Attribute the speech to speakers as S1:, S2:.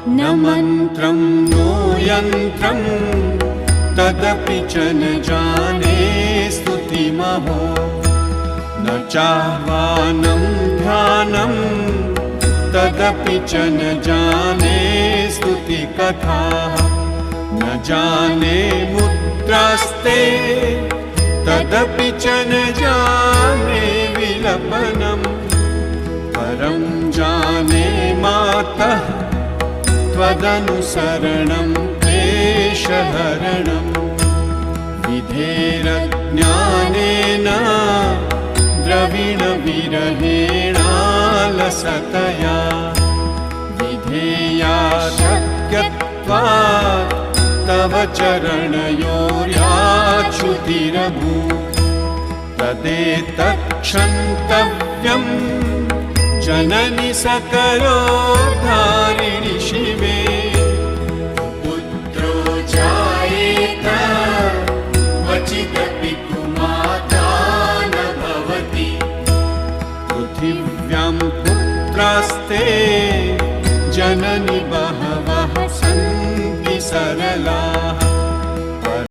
S1: न मन्त्रं नो यन्त्रं तदपि च न जाने स्तुतिमहो न चाह्वानं ध्यानं तदपि च न जाने स्तुतिकथाः न जाने मुद्रास्ते तदपि च न जाने विलपनम् परं जाने मातः त्वदनुसरणं क्लेशहरणं विधेरज्ञानेन द्रविणविरहेणालसतया विधेया शक्यत्वात् तव चरणयोर्याच्युतिरभूत् तदेतत्क्षन्तव्यं जननि सकलोद्धारिणि शिवे पुत्रो जायेत क्वचिदपि कुमाता न भवति पृथिव्यां पुत्रास्ते जननि बहवः सन्ति सरला